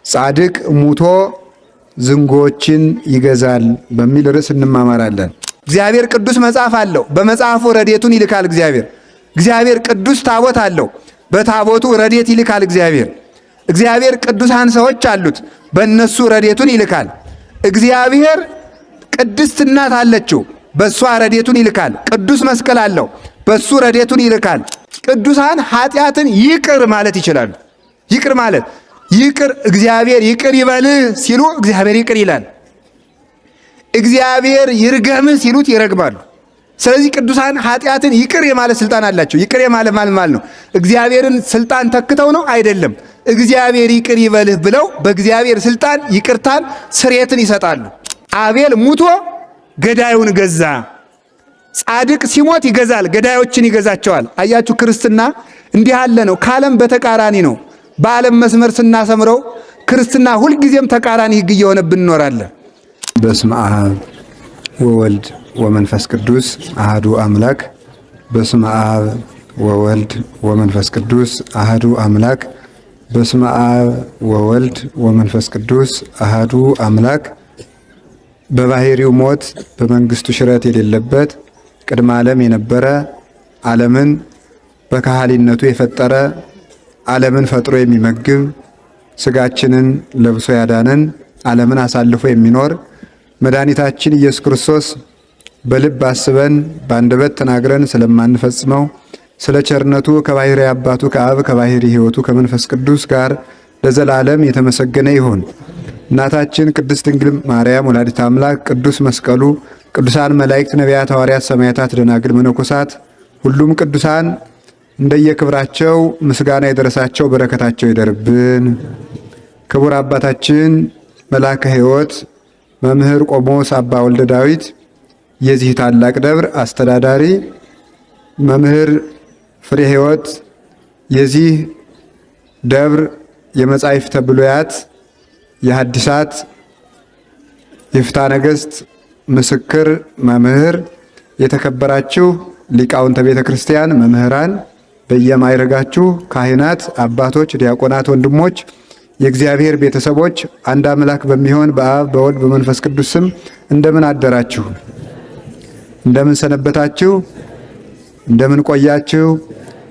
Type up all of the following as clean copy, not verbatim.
ጻድቅ ሙቶ ዝንጎችን ይገዛል በሚል ርዕስ እንማማራለን። እግዚአብሔር ቅዱስ መጽሐፍ አለው። በመጽሐፉ ረድኤቱን ይልካል። እግዚአብሔር ቅዱስ ታቦት አለው። በታቦቱ ረድኤት ይልካል። እግዚአብሔር ቅዱሳን ሰዎች አሉት። በእነሱ ረድኤቱን ይልካል። እግዚአብሔር ቅድስት እናት አለችው። በእሷ ረድኤቱን ይልካል። ቅዱስ መስቀል አለው። በእሱ ረድኤቱን ይልካል። ቅዱሳን ኃጢአትን ይቅር ማለት ይችላሉ። ይቅር ማለት እግዚአብሔር ይቅር ይበልህ ሲሉ እግዚአብሔር ይቅር ይላል። እግዚአብሔር ይርገምህ ሲሉት ይረግማሉ። ስለዚህ ቅዱሳን ኃጢአትን ይቅር የማለት ስልጣን አላቸው። ይቅር የማለት ማለት ነው እግዚአብሔርን ስልጣን ተክተው ነው አይደለም። እግዚአብሔር ይቅር ይበልህ ብለው በእግዚአብሔር ስልጣን ይቅርታን ስርየትን ይሰጣሉ። አቤል ሙቶ ገዳዩን ገዛ። ጻድቅ ሲሞት ይገዛል፣ ገዳዮችን ይገዛቸዋል። አያችሁ፣ ክርስትና እንዲህ ያለ ነው። ከዓለም በተቃራኒ ነው። በዓለም መስመር ስናሰምረው ክርስትና ሁልጊዜም ተቃራኒ ሕግ እየሆነብን እንኖራለን። በስመ አብ ወወልድ ወመንፈስ ቅዱስ አህዱ አምላክ። በስመ አብ ወወልድ ወመንፈስ ቅዱስ አህዱ አምላክ። በስመ አብ ወወልድ ወመንፈስ ቅዱስ አህዱ አምላክ። በባህሪው ሞት በመንግስቱ ሽረት የሌለበት ቅድመ ዓለም የነበረ ዓለምን በካህሊነቱ የፈጠረ ዓለምን ፈጥሮ የሚመግብ ስጋችንን ለብሶ ያዳነን ዓለምን አሳልፎ የሚኖር መድኃኒታችን ኢየሱስ ክርስቶስ በልብ አስበን በአንደበት ተናግረን ስለማንፈጽመው ስለ ቸርነቱ ከባህሪ አባቱ ከአብ ከባህሪ ሕይወቱ ከመንፈስ ቅዱስ ጋር ለዘላለም የተመሰገነ ይሁን። እናታችን ቅድስት ድንግል ማርያም ወላዲተ አምላክ፣ ቅዱስ መስቀሉ፣ ቅዱሳን መላእክት፣ ነቢያት፣ ሐዋርያት፣ ሰማዕታት፣ ደናግል፣ መነኮሳት ሁሉም ቅዱሳን እንደየክብራቸው ምስጋና የደረሳቸው በረከታቸው ይደርብን። ክቡር አባታችን መልአከ ሕይወት መምህር ቆሞስ አባ ወልደ ዳዊት የዚህ ታላቅ ደብር አስተዳዳሪ፣ መምህር ፍሬ ሕይወት የዚህ ደብር የመጻሕፍተ ብሉያት የሐዲሳት የፍትሐ ነገሥት ምስክር መምህር፣ የተከበራችሁ ሊቃውንተ ቤተ ክርስቲያን መምህራን፣ በየማይረጋችሁ ካህናት፣ አባቶች፣ ዲያቆናት፣ ወንድሞች፣ የእግዚአብሔር ቤተሰቦች አንድ አምላክ በሚሆን በአብ በወልድ በመንፈስ ቅዱስ ስም እንደምን አደራችሁ? እንደምን ሰነበታችሁ? እንደምን ቆያችሁ?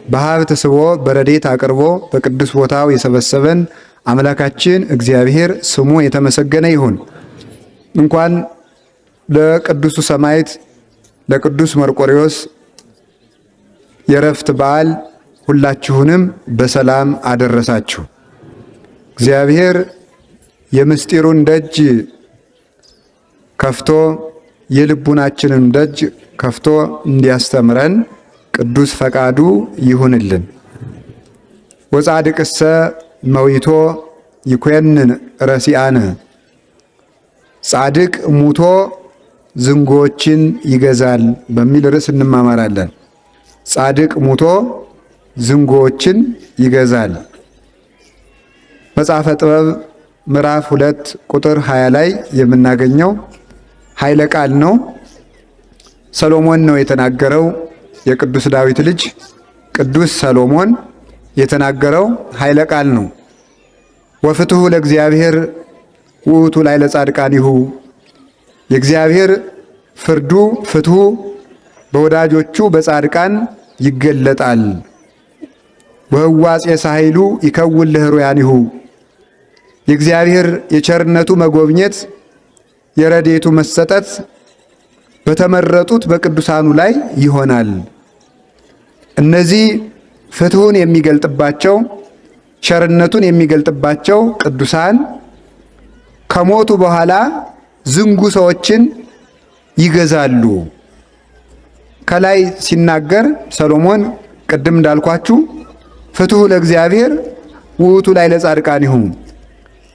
በሀብት ስቦ በረድኤት አቅርቦ በቅዱስ ቦታው የሰበሰበን አምላካችን እግዚአብሔር ስሙ የተመሰገነ ይሁን። እንኳን ለቅዱሱ ሰማዕት ለቅዱስ መርቆሬዎስ የዕረፍት በዓል ሁላችሁንም በሰላም አደረሳችሁ። እግዚአብሔር የምስጢሩን ደጅ ከፍቶ የልቡናችንን ደጅ ከፍቶ እንዲያስተምረን ቅዱስ ፈቃዱ ይሁንልን። ወጻድቅሰ መዊቶ ይኮንን ረሲአነ። ጻድቅ ሙቶ ዝንጎችን ይገዛል በሚል ርዕስ እንማማራለን። ጻድቅ ሙቶ ዝንጎችን ይገዛል። መጽሐፈ ጥበብ ምዕራፍ 2 ቁጥር 20 ላይ የምናገኘው ኃይለ ቃል ነው። ሰሎሞን ነው የተናገረው። የቅዱስ ዳዊት ልጅ ቅዱስ ሰሎሞን የተናገረው ኃይለ ቃል ነው። ወፍትሑ ለእግዚአብሔር ውእቱ ላዕለ ጻድቃኒሁ። የእግዚአብሔር ፍርዱ ፍትሑ በወዳጆቹ በጻድቃን ይገለጣል። ወህዋጼ ሳይሉ ይከውን ለሕሩያኒሁ። የእግዚአብሔር የቸርነቱ መጎብኘት የረድኤቱ መሰጠት በተመረጡት በቅዱሳኑ ላይ ይሆናል። እነዚህ ፍትሑን የሚገልጥባቸው ቸርነቱን የሚገልጥባቸው ቅዱሳን ከሞቱ በኋላ ዝንጉ ሰዎችን ይገዛሉ። ከላይ ሲናገር ሰሎሞን ቅድም እንዳልኳችሁ ፍትሑ ለእግዚአብሔር ውእቱ ላዕለ ጻድቃኒሁ።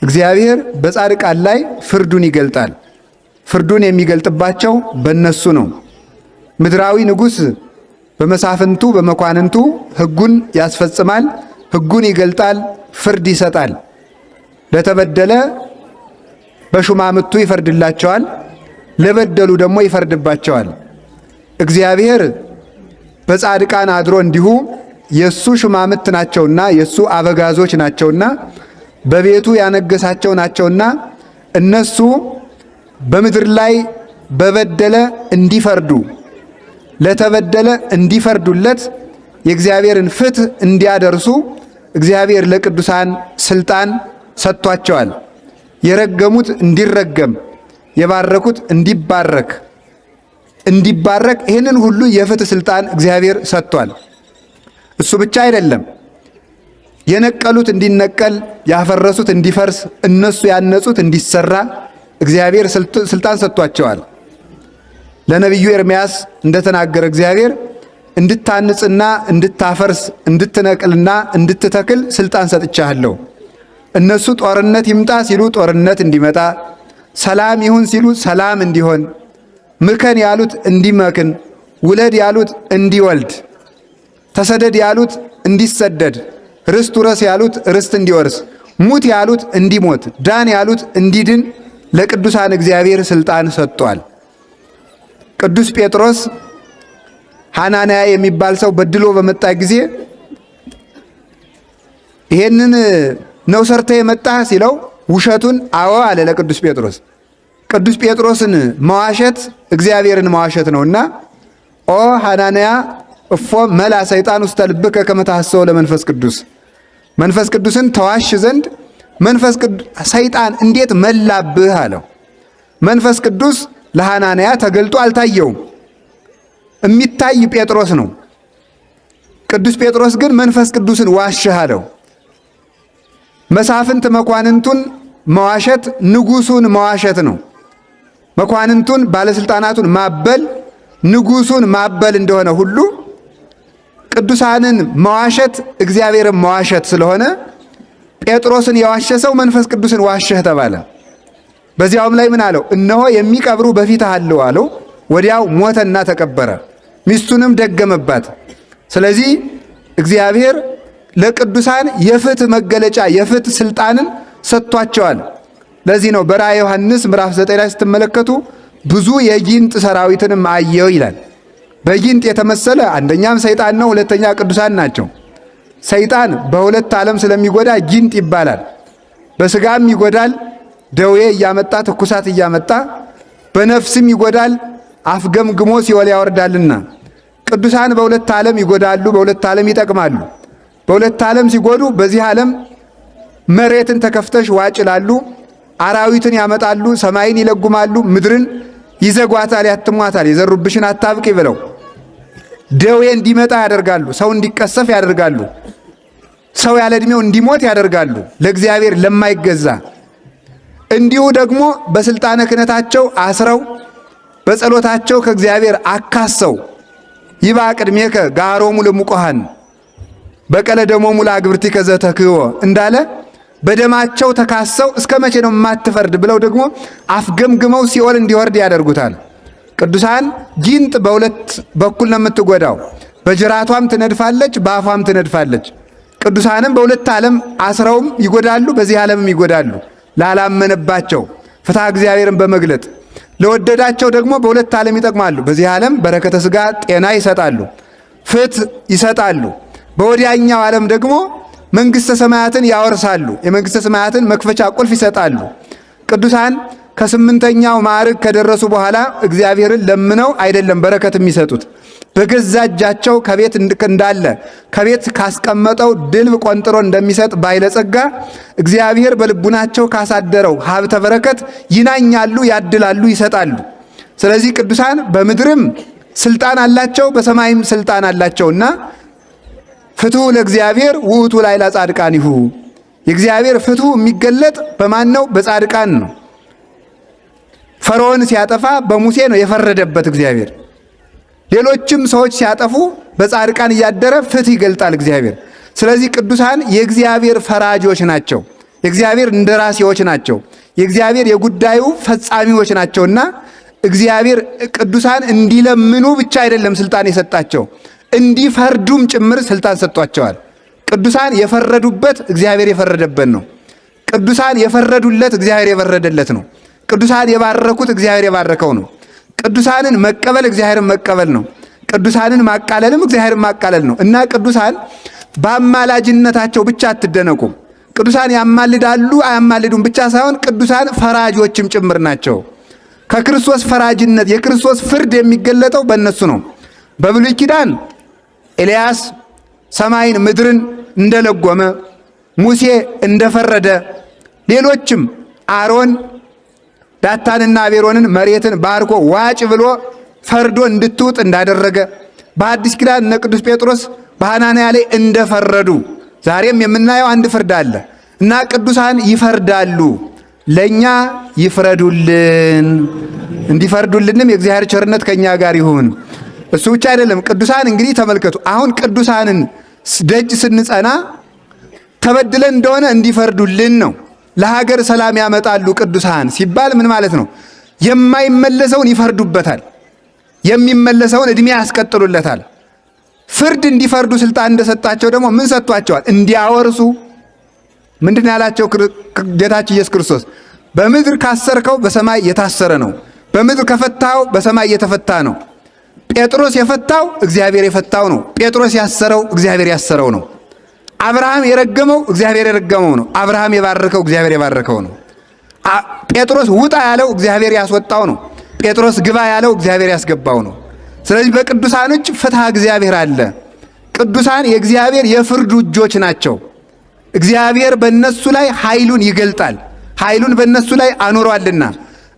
እግዚአብሔር በጻድቃን ላይ ፍርዱን ይገልጣል። ፍርዱን የሚገልጥባቸው በእነሱ ነው። ምድራዊ ንጉሥ በመሳፍንቱ በመኳንንቱ ሕጉን ያስፈጽማል፣ ሕጉን ይገልጣል፣ ፍርድ ይሰጣል። ለተበደለ በሹማምቱ ይፈርድላቸዋል፣ ለበደሉ ደግሞ ይፈርድባቸዋል። እግዚአብሔር በጻድቃን አድሮ እንዲሁ የሱ ሹማምት ናቸውና የሱ አበጋዞች ናቸውና በቤቱ ያነገሳቸው ናቸውና እነሱ በምድር ላይ በበደለ እንዲፈርዱ ለተበደለ እንዲፈርዱለት የእግዚአብሔርን ፍትሕ እንዲያደርሱ እግዚአብሔር ለቅዱሳን ስልጣን ሰጥቷቸዋል። የረገሙት እንዲረገም፣ የባረኩት እንዲባረክ ይህንን ሁሉ የፍትሕ ስልጣን እግዚአብሔር ሰጥቷል። እሱ ብቻ አይደለም፣ የነቀሉት እንዲነቀል፣ ያፈረሱት እንዲፈርስ፣ እነሱ ያነጹት እንዲሰራ እግዚአብሔር ስልጣን ሰጥቷቸዋል። ለነቢዩ ኤርምያስ እንደተናገረ እግዚአብሔር እንድታንጽና እንድታፈርስ እንድትነቅልና እንድትተክል ስልጣን ሰጥቻለሁ። እነሱ ጦርነት ይምጣ ሲሉ ጦርነት እንዲመጣ፣ ሰላም ይሁን ሲሉ ሰላም እንዲሆን፣ ምከን ያሉት እንዲመክን፣ ውለድ ያሉት እንዲወልድ፣ ተሰደድ ያሉት እንዲሰደድ፣ ርስት ውረስ ያሉት ርስት እንዲወርስ፣ ሙት ያሉት እንዲሞት፣ ዳን ያሉት እንዲድን ለቅዱሳን እግዚአብሔር ስልጣን ሰጥቷል። ቅዱስ ጴጥሮስ ሐናንያ የሚባል ሰው በድሎ በመጣ ጊዜ ይሄንን ነው ሰርተህ የመጣህ ሲለው ውሸቱን አዎ አለ ለቅዱስ ጴጥሮስ። ቅዱስ ጴጥሮስን መዋሸት እግዚአብሔርን መዋሸት ነውና ኦ ሐናንያ እፎ መላ ሰይጣን ውስተ ልብከ ከመ ታሐስሶ ለመንፈስ ቅዱስ፣ መንፈስ ቅዱስን ተዋሽ ዘንድ መንፈስ ቅዱስ ሰይጣን እንዴት መላብህ አለው። መንፈስ ቅዱስ ለሐናንያ ተገልጦ አልታየውም። የሚታይ ጴጥሮስ ነው። ቅዱስ ጴጥሮስ ግን መንፈስ ቅዱስን ዋሸህ አለው። መሳፍንት መኳንንቱን መዋሸት ንጉሱን መዋሸት ነው። መኳንንቱን ባለስልጣናቱን ማበል ንጉሱን ማበል እንደሆነ ሁሉ ቅዱሳንን መዋሸት እግዚአብሔርን መዋሸት ስለሆነ ጴጥሮስን የዋሸ ሰው መንፈስ ቅዱስን ዋሸህ ተባለ። በዚያውም ላይ ምን አለው? እነሆ የሚቀብሩ በፊትህ አለው አለው። ወዲያው ሞተና ተቀበረ። ሚስቱንም ደገመባት። ስለዚህ እግዚአብሔር ለቅዱሳን የፍትሕ መገለጫ የፍትሕ ስልጣንን ሰጥቷቸዋል። ለዚህ ነው በራእየ ዮሐንስ ምዕራፍ 9 ላይ ስትመለከቱ ብዙ የጊንጥ ሰራዊትንም አየው ይላል። በጊንጥ የተመሰለ አንደኛም ሰይጣን ነው፣ ሁለተኛ ቅዱሳን ናቸው። ሰይጣን በሁለት ዓለም ስለሚጎዳ ጊንጥ ይባላል። በስጋም ይጎዳል፣ ደዌ እያመጣ ትኩሳት እያመጣ፣ በነፍስም ይጎዳል፣ አፍገምግሞ ሲኦል ያወርዳልና። ቅዱሳን በሁለት ዓለም ይጎዳሉ፣ በሁለት ዓለም ይጠቅማሉ። በሁለት ዓለም ሲጎዱ በዚህ ዓለም መሬትን ተከፍተሽ ዋጭ ይላሉ፣ አራዊትን ያመጣሉ፣ ሰማይን ይለጉማሉ፣ ምድርን ይዘጓታል፣ ያትሟታል፣ የዘሩብሽን አታብቂ ብለው ደዌ እንዲመጣ ያደርጋሉ፣ ሰው እንዲቀሰፍ ያደርጋሉ፣ ሰው ያለ ዕድሜው እንዲሞት ያደርጋሉ ለእግዚአብሔር ለማይገዛ። እንዲሁ ደግሞ በስልጣነ ክህነታቸው አስረው በጸሎታቸው ከእግዚአብሔር አካሰው ይባ ቅድሜከ ጋሮሙ ለሙቆሃን በቀለ ደሞሙ ለአግብርቲከ ዘተክህዎ እንዳለ በደማቸው ተካሰው እስከ መቼ ነው የማትፈርድ ብለው ደግሞ አፍገምግመው ሲኦል እንዲወርድ ያደርጉታል። ቅዱሳን ጊንጥ በሁለት በኩል ነው የምትጎዳው። በጅራቷም ትነድፋለች፣ በአፏም ትነድፋለች። ቅዱሳንም በሁለት ዓለም አስረውም ይጎዳሉ፣ በዚህ ዓለምም ይጎዳሉ። ላላመነባቸው ፍትሐ እግዚአብሔርን በመግለጥ ለወደዳቸው ደግሞ በሁለት ዓለም ይጠቅማሉ። በዚህ ዓለም በረከተ ሥጋ ጤና ይሰጣሉ፣ ፍትሕ ይሰጣሉ። በወዲያኛው ዓለም ደግሞ መንግሥተ ሰማያትን ያወርሳሉ፣ የመንግሥተ ሰማያትን መክፈቻ ቁልፍ ይሰጣሉ። ቅዱሳን ከስምንተኛው ማዕርግ ከደረሱ በኋላ እግዚአብሔርን ለምነው አይደለም በረከት የሚሰጡት፣ በገዛ እጃቸው ከቤት እንዳለ ከቤት ካስቀመጠው ድልብ ቆንጥሮ እንደሚሰጥ ባይለጸጋ እግዚአብሔር በልቡናቸው ካሳደረው ሀብተ በረከት ይናኛሉ፣ ያድላሉ፣ ይሰጣሉ። ስለዚህ ቅዱሳን በምድርም ስልጣን አላቸው፣ በሰማይም ስልጣን አላቸውና ፍትሑ ለእግዚአብሔር ውእቱ ላዕለ ጻድቃኒሁ፣ የእግዚአብሔር ፍትሑ የሚገለጥ በማን ነው? በጻድቃን ነው። ፈርዖን ሲያጠፋ በሙሴ ነው የፈረደበት እግዚአብሔር። ሌሎችም ሰዎች ሲያጠፉ በጻድቃን እያደረ ፍትሕ ይገልጣል እግዚአብሔር። ስለዚህ ቅዱሳን የእግዚአብሔር ፈራጆች ናቸው፣ የእግዚአብሔር እንደራሴዎች ናቸው፣ የእግዚአብሔር የጉዳዩ ፈጻሚዎች ናቸውና እግዚአብሔር ቅዱሳን እንዲለምኑ ብቻ አይደለም ስልጣን የሰጣቸው እንዲፈርዱም ጭምር ስልጣን ሰጥቷቸዋል። ቅዱሳን የፈረዱበት እግዚአብሔር የፈረደበት ነው። ቅዱሳን የፈረዱለት እግዚአብሔር የፈረደለት ነው። ቅዱሳን የባረኩት እግዚአብሔር የባረከው ነው። ቅዱሳንን መቀበል እግዚአብሔርን መቀበል ነው። ቅዱሳንን ማቃለልም እግዚአብሔርን ማቃለል ነው እና ቅዱሳን በአማላጅነታቸው ብቻ አትደነቁም። ቅዱሳን ያማልዳሉ አያማልዱም ብቻ ሳይሆን ቅዱሳን ፈራጆችም ጭምር ናቸው። ከክርስቶስ ፈራጅነት የክርስቶስ ፍርድ የሚገለጠው በእነሱ ነው። በብሉይ ኪዳን ኤልያስ ሰማይን ምድርን እንደለጎመ፣ ሙሴ እንደፈረደ፣ ሌሎችም አሮን ዳታንና አቤሮንን መሬትን ባርኮ ዋጭ ብሎ ፈርዶ እንድትውጥ እንዳደረገ፣ በአዲስ ኪዳን እነ ቅዱስ ጴጥሮስ በሐናንያ ላይ እንደፈረዱ ዛሬም የምናየው አንድ ፍርድ አለ እና ቅዱሳን ይፈርዳሉ። ለኛ ይፍረዱልን፣ እንዲፈርዱልንም የእግዚአብሔር ቸርነት ከኛ ጋር ይሁን። እሱ ብቻ አይደለም። ቅዱሳን እንግዲህ ተመልከቱ። አሁን ቅዱሳንን ደጅ ስንጸና ተበድለን እንደሆነ እንዲፈርዱልን ነው። ለሀገር ሰላም ያመጣሉ ቅዱሳን ሲባል ምን ማለት ነው? የማይመለሰውን ይፈርዱበታል፣ የሚመለሰውን ዕድሜ ያስቀጥሉለታል። ፍርድ እንዲፈርዱ ስልጣን እንደሰጣቸው ደግሞ ምን ሰጥቷቸዋል? እንዲያወርሱ። ምንድን ያላቸው ጌታችን ኢየሱስ ክርስቶስ? በምድር ካሰርከው በሰማይ የታሰረ ነው፣ በምድር ከፈታው በሰማይ የተፈታ ነው። ጴጥሮስ የፈታው እግዚአብሔር የፈታው ነው። ጴጥሮስ ያሰረው እግዚአብሔር ያሰረው ነው። አብርሃም የረገመው እግዚአብሔር የረገመው ነው። አብርሃም የባረከው እግዚአብሔር የባረከው ነው። ጴጥሮስ ውጣ ያለው እግዚአብሔር ያስወጣው ነው። ጴጥሮስ ግባ ያለው እግዚአብሔር ያስገባው ነው። ስለዚህ በቅዱሳኖች ፍትሐ እግዚአብሔር አለ። ቅዱሳን የእግዚአብሔር የፍርዱ እጆች ናቸው። እግዚአብሔር በእነሱ ላይ ኃይሉን ይገልጣል። ኃይሉን በእነሱ ላይ አኖሯልና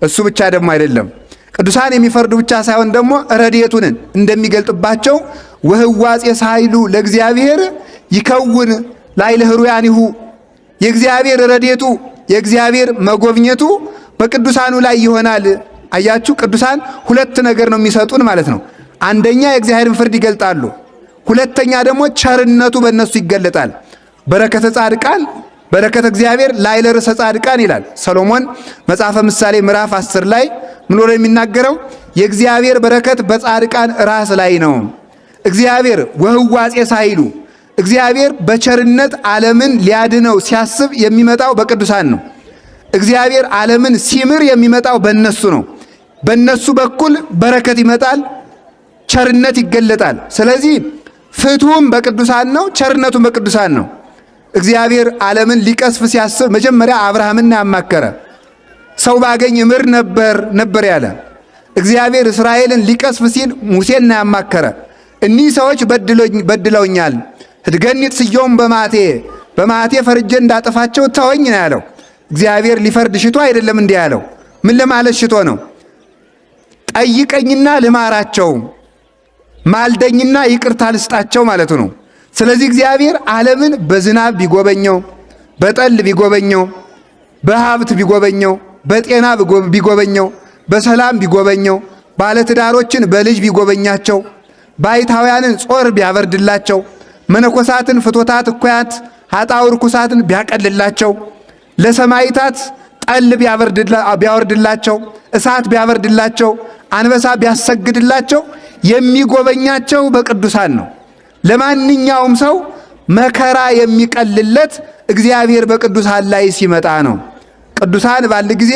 እሱ ብቻ ደግሞ አይደለም። ቅዱሳን የሚፈርዱ ብቻ ሳይሆን ደግሞ ረድኤቱንን እንደሚገልጥባቸው ወህዋጼ ሳይሉ ለእግዚአብሔር ይከውን ላዕለ ኅሩያኒሁ፣ የእግዚአብሔር ረድኤቱ የእግዚአብሔር መጎብኘቱ በቅዱሳኑ ላይ ይሆናል። አያችሁ፣ ቅዱሳን ሁለት ነገር ነው የሚሰጡን ማለት ነው። አንደኛ የእግዚአብሔርን ፍርድ ይገልጣሉ፣ ሁለተኛ ደግሞ ቸርነቱ በእነሱ ይገለጣል። በረከተ ጻድቃን በረከተ እግዚአብሔር ላዕለ ርእሰ ጻድቃን ይላል ሰሎሞን መጽሐፈ ምሳሌ ምዕራፍ 10 ላይ ምን ብሎ የሚናገረው? የእግዚአብሔር በረከት በጻድቃን ራስ ላይ ነው። እግዚአብሔር ወህዋጼ ሳይሉ እግዚአብሔር በቸርነት ዓለምን ሊያድነው ሲያስብ የሚመጣው በቅዱሳን ነው። እግዚአብሔር ዓለምን ሲምር የሚመጣው በእነሱ ነው። በእነሱ በኩል በረከት ይመጣል፣ ቸርነት ይገለጣል። ስለዚህ ፍትሁም በቅዱሳን ነው፣ ቸርነቱም በቅዱሳን ነው። እግዚአብሔር ዓለምን ሊቀስፍ ሲያስብ መጀመሪያ አብርሃምን ያማከረ። ሰው ባገኝ እምር ነበር ያለ። እግዚአብሔር እስራኤልን ሊቀስፍ ሲል ሙሴን ያማከረ። እኒህ ሰዎች በድለውኛል፣ ህድገኒት ስየውም በማቴ ፈርጄ እንዳጠፋቸው ተወኝ ነው ያለው። እግዚአብሔር ሊፈርድ ሽቶ አይደለም እንዲህ ያለው። ምን ለማለት ሽቶ ነው? ጠይቀኝና ልማራቸው፣ ማልደኝና ይቅርታ ልስጣቸው ማለቱ ነው። ስለዚህ እግዚአብሔር ዓለምን በዝናብ ቢጎበኘው፣ በጠል ቢጎበኘው፣ በሀብት ቢጎበኘው፣ በጤና ቢጎበኘው፣ በሰላም ቢጎበኘው፣ ባለትዳሮችን በልጅ ቢጎበኛቸው፣ ባይታውያንን ጾር ቢያበርድላቸው፣ መነኮሳትን ፍቶታት እኩያት ኃጣው ርኩሳትን ቢያቀልላቸው፣ ለሰማይታት ጠል ቢያወርድላቸው፣ እሳት ቢያበርድላቸው፣ አንበሳ ቢያሰግድላቸው የሚጎበኛቸው በቅዱሳን ነው። ለማንኛውም ሰው መከራ የሚቀልለት እግዚአብሔር በቅዱሳን ላይ ሲመጣ ነው። ቅዱሳን ባል ጊዜ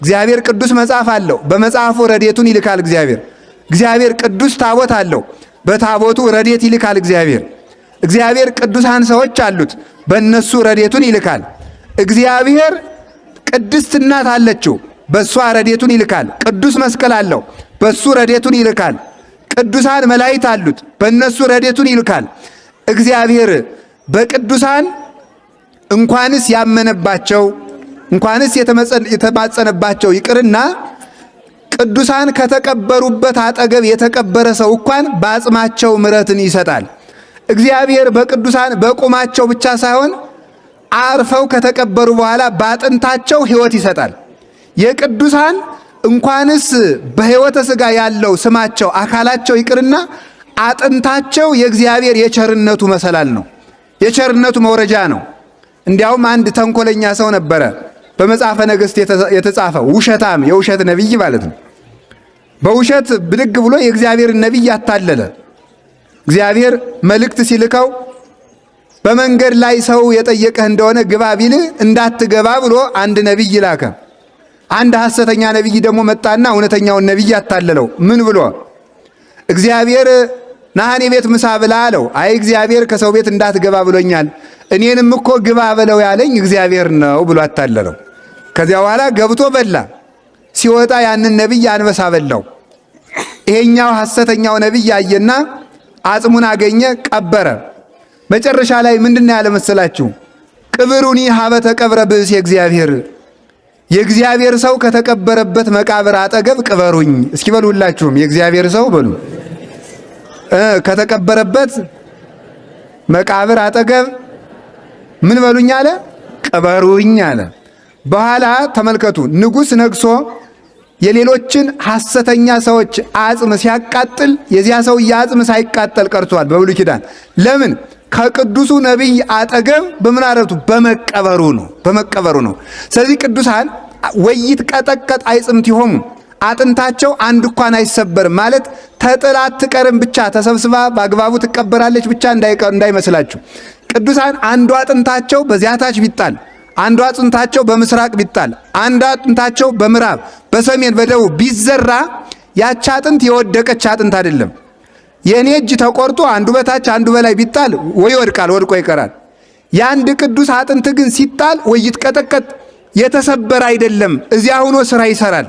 እግዚአብሔር ቅዱስ መጽሐፍ አለው። በመጽሐፉ ረድኤቱን ይልካል እግዚአብሔር። እግዚአብሔር ቅዱስ ታቦት አለው። በታቦቱ ረድኤት ይልካል እግዚአብሔር። እግዚአብሔር ቅዱሳን ሰዎች አሉት። በእነሱ ረድኤቱን ይልካል እግዚአብሔር። ቅድስት እናት አለችው፣ በእሷ ረድኤቱን ይልካል። ቅዱስ መስቀል አለው፣ በእሱ ረድኤቱን ይልካል። ቅዱሳን መላእክት አሉት፣ በእነሱ ረድኤቱን ይልካል እግዚአብሔር። በቅዱሳን እንኳንስ ያመነባቸው እንኳንስ የተማጸነባቸው ይቅርና ቅዱሳን ከተቀበሩበት አጠገብ የተቀበረ ሰው እንኳን በአጽማቸው ምሕረትን ይሰጣል እግዚአብሔር። በቅዱሳን በቁማቸው ብቻ ሳይሆን አርፈው ከተቀበሩ በኋላ በአጥንታቸው ሕይወት ይሰጣል። የቅዱሳን እንኳንስ በሕይወተ ሥጋ ያለው ስማቸው አካላቸው ይቅርና አጥንታቸው የእግዚአብሔር የቸርነቱ መሰላል ነው፣ የቸርነቱ መውረጃ ነው። እንዲያውም አንድ ተንኮለኛ ሰው ነበረ፣ በመጽሐፈ ነገሥት የተጻፈ ውሸታም፣ የውሸት ነቢይ ማለት ነው። በውሸት ብድግ ብሎ የእግዚአብሔርን ነቢይ ያታለለ። እግዚአብሔር መልእክት ሲልከው በመንገድ ላይ ሰው የጠየቀህ እንደሆነ ግባ ቢልህ እንዳትገባ ብሎ አንድ ነቢይ ላከ። አንድ ሐሰተኛ ነቢይ ደግሞ መጣና እውነተኛውን ነቢይ ያታለለው። ምን ብሎ? እግዚአብሔር ናህኔ ቤት ምሳ ብላ አለው። አይ እግዚአብሔር ከሰው ቤት እንዳትገባ ብሎኛል፣ እኔንም እኮ ግባ በለው ያለኝ እግዚአብሔር ነው ብሎ አታለለው። ከዚያ በኋላ ገብቶ በላ። ሲወጣ ያንን ነቢይ አንበሳ በላው። ይሄኛው ሐሰተኛው ነቢይ ያየና አጽሙን አገኘ፣ ቀበረ። መጨረሻ ላይ ምንድነው ያለ መሰላችሁ? ቅብሩኒ ሀበ ተቀብረ ብእሴ እግዚአብሔር፣ የእግዚአብሔር ሰው ከተቀበረበት መቃብር አጠገብ ቅበሩኝ። እስኪ በሉላችሁም የእግዚአብሔር ሰው በሉ ከተቀበረበት መቃብር አጠገብ ምን በሉኝ አለ? ቅበሩኝ አለ። በኋላ ተመልከቱ፣ ንጉሥ ነግሶ የሌሎችን ሐሰተኛ ሰዎች አጽም ሲያቃጥል የዚያ ሰው አጽም ሳይቃጠል ቀርቷል በብሉይ ኪዳን። ለምን? ከቅዱሱ ነቢይ አጠገብ በምን አረቱ? በመቀበሩ ነው። ስለዚህ ቅዱሳን ወይት ቀጠቀጥ አይጽምቲሆሙ፣ አጥንታቸው አንድ እንኳን አይሰበርም ማለት ተጥላ አትቀርም ብቻ ተሰብስባ በአግባቡ ትቀበራለች ብቻ እንዳይመስላችሁ። ቅዱሳን አንዱ አጥንታቸው በዚያ ታች ቢጣል፣ አንዱ አጥንታቸው በምስራቅ ቢጣል፣ አንዱ አጥንታቸው በምዕራብ በሰሜን በደቡብ ቢዘራ ያች አጥንት የወደቀች አጥንት አይደለም። የኔ እጅ ተቆርጦ አንዱ በታች አንዱ በላይ ቢጣል ወይ ወድቃል፣ ወድቆ ይቀራል። የአንድ ቅዱስ አጥንት ግን ሲጣል ወይ ይትቀጠቀጥ የተሰበረ አይደለም፣ እዚያ ሆኖ ስራ ይሰራል፣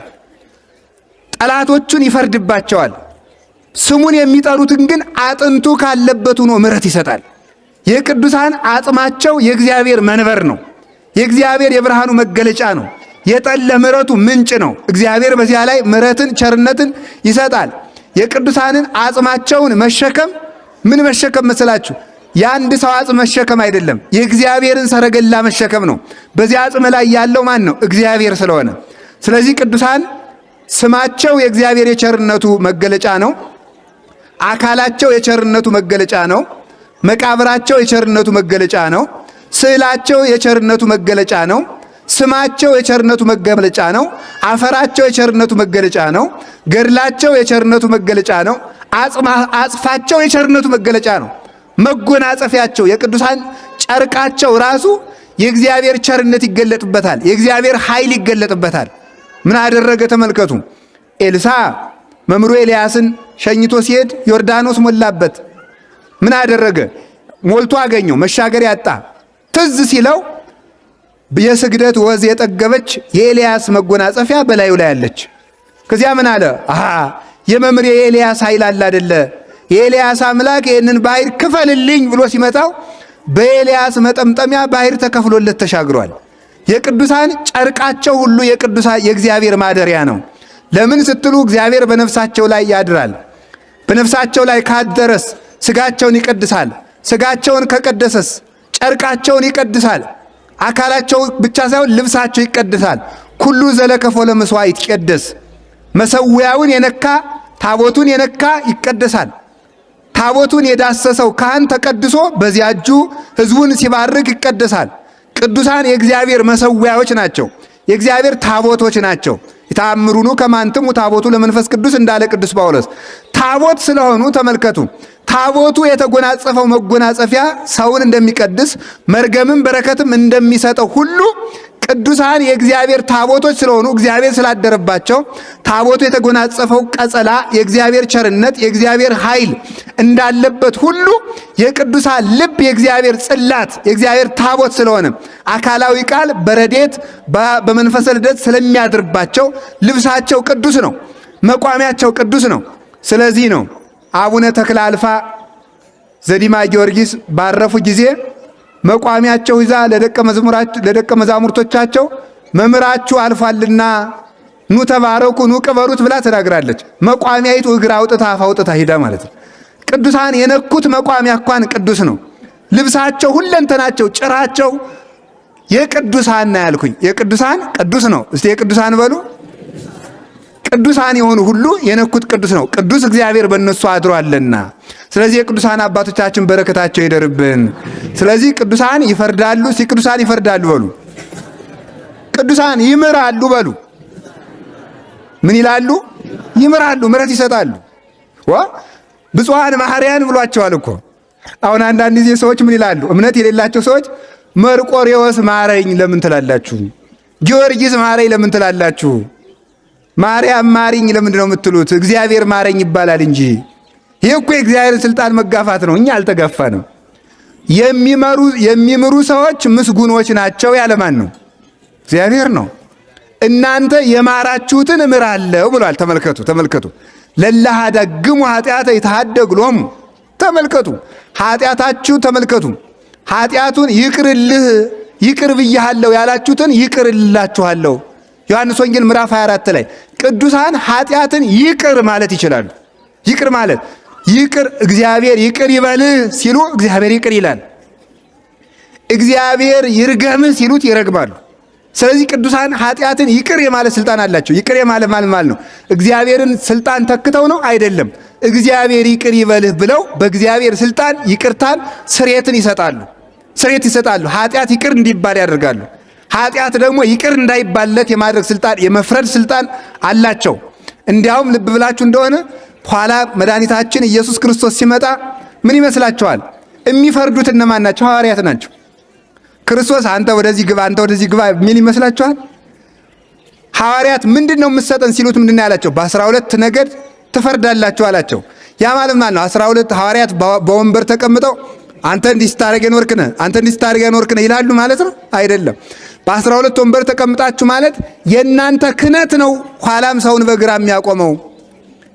ጠላቶቹን ይፈርድባቸዋል። ስሙን የሚጠሩትን ግን አጥንቱ ካለበት ሆኖ ምሕረት ይሰጣል። የቅዱሳን አጽማቸው የእግዚአብሔር መንበር ነው። የእግዚአብሔር የብርሃኑ መገለጫ ነው። የጠለ ምሕረቱ ምንጭ ነው። እግዚአብሔር በዚያ ላይ ምሕረትን ቸርነትን ይሰጣል። የቅዱሳንን አጽማቸውን መሸከም ምን መሸከም መስላችሁ? የአንድ ሰው አጽም መሸከም አይደለም፣ የእግዚአብሔርን ሰረገላ መሸከም ነው። በዚያ አጽም ላይ ያለው ማን ነው? እግዚአብሔር ስለሆነ። ስለዚህ ቅዱሳን ስማቸው የእግዚአብሔር የቸርነቱ መገለጫ ነው። አካላቸው የቸርነቱ መገለጫ ነው። መቃብራቸው የቸርነቱ መገለጫ ነው። ስዕላቸው የቸርነቱ መገለጫ ነው። ስማቸው የቸርነቱ መገለጫ ነው። አፈራቸው የቸርነቱ መገለጫ ነው። ገድላቸው የቸርነቱ መገለጫ ነው። አጽፋቸው የቸርነቱ መገለጫ ነው። መጎናጸፊያቸው የቅዱሳን ጨርቃቸው ራሱ የእግዚአብሔር ቸርነት ይገለጥበታል። የእግዚአብሔር ኃይል ይገለጥበታል። ምን አደረገ? ተመልከቱ። ኤልሳ መምሩ ኤልያስን ሸኝቶ ሲሄድ ዮርዳኖስ ሞላበት። ምን አደረገ? ሞልቶ አገኘው። መሻገር ያጣ ትዝ ሲለው የስግደት ወዝ የጠገበች የኤልያስ መጎናጸፊያ በላዩ ላይ አለች። ከዚያ ምን አለ? የመምሬ የኤልያስ ኃይል አለ አይደለ? የኤልያስ አምላክ ይህንን ባህር ክፈልልኝ ብሎ ሲመጣው በኤልያስ መጠምጠሚያ ባህር ተከፍሎለት ተሻግሯል። የቅዱሳን ጨርቃቸው ሁሉ የእግዚአብሔር ማደሪያ ነው። ለምን ስትሉ እግዚአብሔር በነፍሳቸው ላይ ያድራል። በነፍሳቸው ላይ ካደረስ ስጋቸውን ይቀድሳል። ስጋቸውን ከቀደሰስ ጨርቃቸውን ይቀድሳል። አካላቸው ብቻ ሳይሆን ልብሳቸው ይቀድሳል። ኩሉ ዘለከፎ ለመስዋዕት ይቀደስ። መሰዊያውን የነካ ታቦቱን የነካ ይቀደሳል። ታቦቱን የዳሰሰው ካህን ተቀድሶ በዚያ እጁ ሕዝቡን ሲባርክ ይቀደሳል። ቅዱሳን የእግዚአብሔር መሰዊያዎች ናቸው። የእግዚአብሔር ታቦቶች ናቸው። ይታምሩኑ ከማንትሙ ታቦቱ ለመንፈስ ቅዱስ እንዳለ ቅዱስ ጳውሎስ ታቦት ስለሆኑ ተመልከቱ። ታቦቱ የተጎናጸፈው መጎናጸፊያ ሰውን እንደሚቀድስ መርገምም በረከትም እንደሚሰጠው ሁሉ ቅዱሳን የእግዚአብሔር ታቦቶች ስለሆኑ እግዚአብሔር ስላደረባቸው ታቦቱ የተጎናጸፈው ቀጸላ የእግዚአብሔር ቸርነት የእግዚአብሔር ኃይል እንዳለበት ሁሉ የቅዱሳን ልብ የእግዚአብሔር ጽላት የእግዚአብሔር ታቦት ስለሆነ አካላዊ ቃል በረዴት በመንፈሰ ልደት ስለሚያድርባቸው ልብሳቸው ቅዱስ ነው፣ መቋሚያቸው ቅዱስ ነው። ስለዚህ ነው አቡነ ተክለ አልፋ ዘዲማ ጊዮርጊስ ባረፉ ጊዜ መቋሚያቸው ይዛ ለደቀ መዛሙርቶቻቸው መምህራችሁ አልፏልና ኑ ተባረኩ ኑ ቅበሩት ብላ ተናግራለች። መቋሚያይቱ እግር አውጥታ አፍ አውጥታ ሂዳ ማለት ነው። ቅዱሳን የነኩት መቋሚያ እንኳን ቅዱስ ነው። ልብሳቸው ሁለንተናቸው ጭራቸው የቅዱሳን ነው ያልኩኝ። የቅዱሳን ቅዱስ ነው። እስቲ የቅዱሳን በሉ። ቅዱሳን የሆኑ ሁሉ የነኩት ቅዱስ ነው። ቅዱስ እግዚአብሔር በእነሱ አድሯልና። ስለዚህ የቅዱሳን አባቶቻችን በረከታቸው ይደርብን። ስለዚህ ቅዱሳን ይፈርዳሉ። እስቲ ቅዱሳን ይፈርዳሉ በሉ። ቅዱሳን ይምራሉ በሉ። ምን ይላሉ? ይምራሉ፣ ምሕረት ይሰጣሉ። ብፁዓን መሐሪያን ብሏቸዋል እኮ። አሁን አንዳንድ ጊዜ ሰዎች ምን ይላሉ? እምነት የሌላቸው ሰዎች መርቆሬዎስ ማረኝ ለምን ትላላችሁ? ጊዮርጊስ ማረኝ ለምን ትላላችሁ? ማርያም ማሪኝ ለምንድን ነው የምትሉት? እግዚአብሔር ማረኝ ይባላል እንጂ። ይህ እኮ የእግዚአብሔር ስልጣን መጋፋት ነው። እኛ አልተጋፋንም። የሚምሩ ሰዎች ምስጉኖች ናቸው ያለ ማን ነው? እግዚአብሔር ነው። እናንተ የማራችሁትን እምራለሁ ብሏል። ተመልከቱ። ለለሃደግሙ ኃጢአተ ይተሃደግ ሎሙ። ተመልከቱ ኃጢአታችሁ ተመልከቱ። ኃጢአቱን ይቅር ብያለሁ ያላችሁትን ይቅርላችኋለሁ። ዮሐንስ ወንጌል ምዕራፍ 24 ላይ ቅዱሳን ኃጢአትን ይቅር ማለት ይችላሉ። ይቅር ማለት እግዚአብሔር ይቅር ይበልህ ሲሉ እግዚአብሔር ይቅር ይላል። እግዚአብሔር ይርገምህ ሲሉት ይረግማሉ። ስለዚህ ቅዱሳን ኃጢአትን ይቅር የማለት ስልጣን አላቸው። ይቅር የማለት ማለት ነው እግዚአብሔርን ስልጣን ተክተው ነው አይደለም። እግዚአብሔር ይቅር ይበልህ ብለው በእግዚአብሔር ስልጣን ይቅርታን ስርየትን ይሰጣሉ። ኃጢአት ይቅር እንዲባል ያደርጋሉ። ኃጢአት ደግሞ ይቅር እንዳይባልለት የማድረግ ስልጣን፣ የመፍረድ ስልጣን አላቸው። እንዲያውም ልብ ብላችሁ እንደሆነ ኋላ መድኃኒታችን ኢየሱስ ክርስቶስ ሲመጣ ምን ይመስላችኋል? የሚፈርዱት እነማን ናቸው? ሐዋርያት ናቸው። ክርስቶስ አንተ ወደዚህ ግባ ምን ይመስላችኋል? ሐዋርያት ምንድነው የምትሰጠን ሲሉት ምንድነው ያላቸው? በ12 ነገድ ትፈርዳላችሁ አላቸው። ያ ማለት ነው 12 ሐዋርያት በወንበር ተቀምጠው አንተ እንዲህ ስታደርግ የኖርክ ነህ ይላሉ ማለት ነው? አይደለም። በ12 ወንበር ተቀምጣችሁ ማለት የእናንተ ክህነት ነው ኋላም ሰውን በግራ የሚያቆመው።